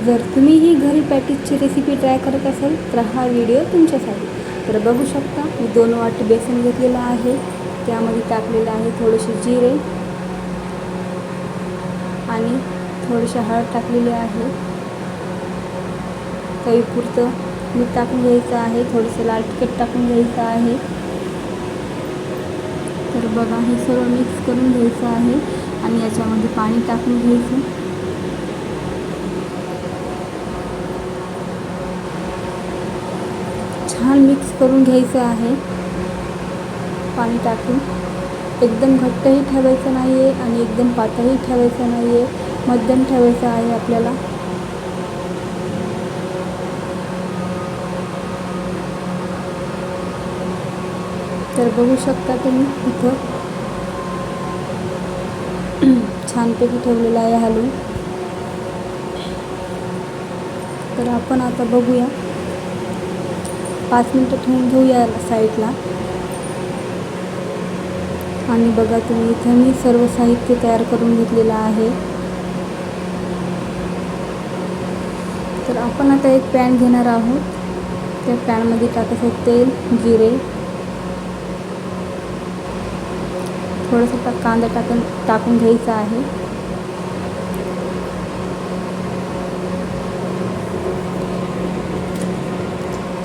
जर तुम्हीही घरी पॅटीसची रेसिपी ट्राय करत असाल तर हा व्हिडिओ तुमच्यासाठी. तर बघू शकता मी 2 वाटी बेसन घेतलेलं आहे. त्यामध्ये टाकलेलं आहे थोडेसे जिरे आणि थोडीशी हळद टाकलेली आहे. चवीपुरतं मीठ टाकून घ्यायचं आहे. थोडंसं लाल तिखट टाकून घ्यायचं आहे. तर बघा हे सर्व मिक्स करून घ्यायचं आहे आणि याच्यामध्ये पाणी टाकून घ्यायचं. छान मिक्स करून घ्यायचं आहे. पाणी टाकून एकदम घट्टही ठेवायचं नाही आहे आणि एकदम पातळही ठेवायचं नाही आहे, मध्यम ठेवायचं आहे आपल्याला. तर बघू शकता तुम्ही इथं छानपैकी ठेवलेलं आहे हलवून. तर आपण आता बघूया 5 मिनटं ठेवून घेऊया साईडला. आणि बघा तुम्ही इथं मी सर्व साहित्य तयार करून घेतलेलं आहे. तर आपण आता एक पॅन घेणार आहोत. त्या पॅनमध्ये टाकायचं तेल, जिरे, थोडासा कांदा टाकून घ्यायचा आहे.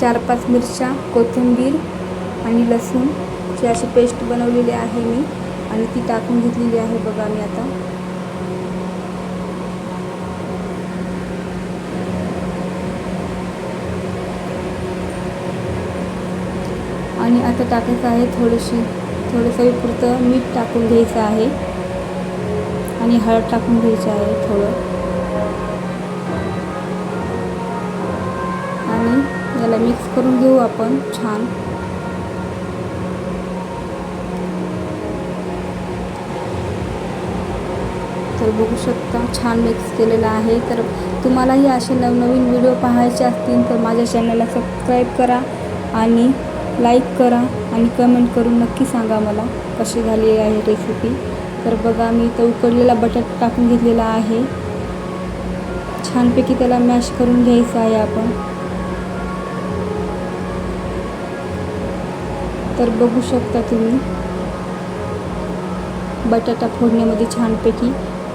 चार 5 मिरच्या, कोथिंबीर आणि लसूणची अशी पेस्ट बनवलेली आहे मी आणि ती टाकून घेतलेली आहे बघा मी आता. आणि आता टाकायचं आहे थोडं चवीपुरतं मीठ टाकून घ्यायचं आहे आणि हळद टाकून घ्यायची आहे थोडं. आणि याला मिक्स करून घेऊ आपण छान. तर बघू शकता छान मिक्स केलेलं आहे. तर तुम्हालाही असे नवनवीन व्हिडिओ पाहायचे असतील तर माझ्या चॅनलला सबस्क्राईब करा आणि लाईक करा आणि कमेंट करून नक्की सांगा मला कशी झाली आहे रेसिपी. तर बघा मी इथं उकडलेला बटाटा टाकून घेतलेला आहे. छानपैकी त्याला मॅश करून घ्यायचं आहे आपण. तर बघू शकता तुम्ही बटाटा फोडणीमध्ये छानपैकी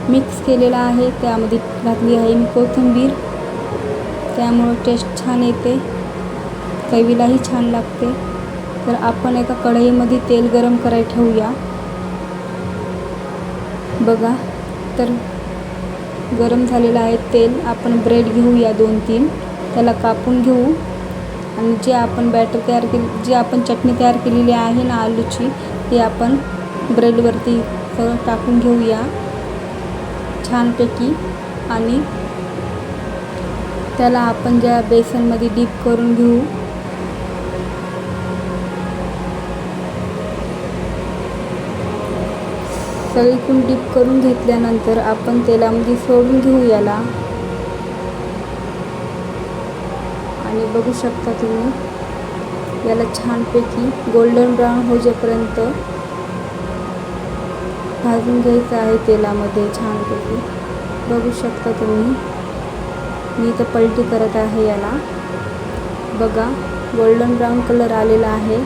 मिक्स केलेला आहे. त्यामध्ये घातली आहे मी कोथिंबीर. त्यामुळं टेस्ट छान येते, चवीलाही छान लागते. तर आपण एका कढईमध्ये तेल गरम करायला ठेवूया. बघा तर गरम झालेलं आहे तेल. आपण ब्रेड घेऊया 2-3, त्याला कापून घेऊ आणि जे आपण जी आपण चटणी तयार केलेली आहे ना आलूची, ती आपण ब्रेडवरती सगळं टाकून घेऊया छानपैकी. आणि त्याला आपण ज्या बेसनमध्ये डीप करून घेऊ. सगळीकडून डीप करून घेतल्यानंतर आपण तेलामध्ये सोडून घेऊ याला. आणि बघू शकता तुम्ही याला छानपैकी गोल्डन ब्राऊन होजेपर्यंत भाजून घ्यायचं आहे तेलामध्ये छानपैकी. बघू शकता तुम्ही मी इथं पलटी करत आहे याला. बघा गोल्डन ब्राऊन कलर आलेला आहे.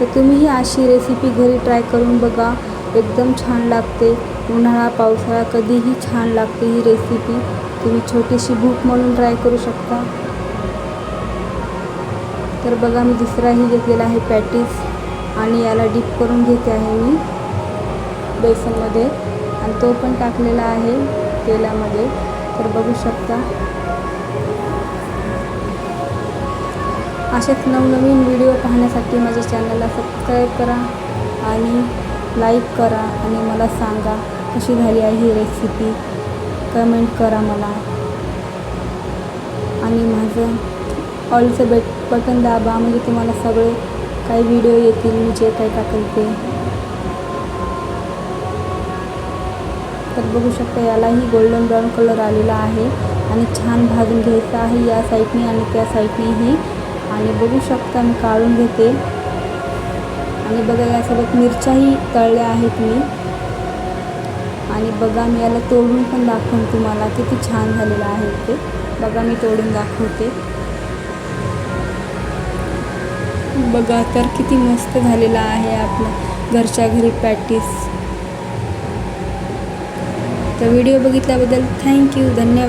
तर तुम्हीही अशी रेसिपी घरी ट्राय करून बघा, एकदम छान लागते. उन्हाळा पावसाळा कधीही छान लागते ही रेसिपी. तुम्ही छोटीशी भूक म्हणून ट्राय करू शकता. तर बघा मी दुसराही घेतलेला आहे पॅटीस आणि याला डीप करून घेते आहे मी बेसनमध्ये आणि तो पण टाकलेला आहे तेलामध्ये. तर बघू शकता असेच नवनवीन व्हिडिओ पाहण्यासाठी माझ्या चॅनलला सबस्क्राईब करा आणि लाईक करा आणि मला सांगा कशी झाली आहे ही रेसिपी. कमेंट करा मला आणि माझं ऑलचं बटन दाबा म्हणजे तुम्हाला सगळे काही व्हिडिओ येतील मी जे काही टाकेल ते. तर बघू शकता यालाही गोल्डन ब्राऊन कलर आलेला आहे आणि छान भाजून घ्यायचं आहे या साईडनी आणि त्या साईडनीही. आणि बघू शकता मी काढून घेते. आणि बघा यासोबत मिरच्याही तळल्या आहेत मी आणि बघा मी याला तोडून पण दाखवून तुम्हाला किती छान झालेलं आहे ते. बघा मी तोडून दाखवते. बघा तर किती मस्त झालेला आहे आपला घरच्या घरी पॅटीस. तर व्हिडिओ बघितल्याबद्दल थँक्यू, धन्यवाद.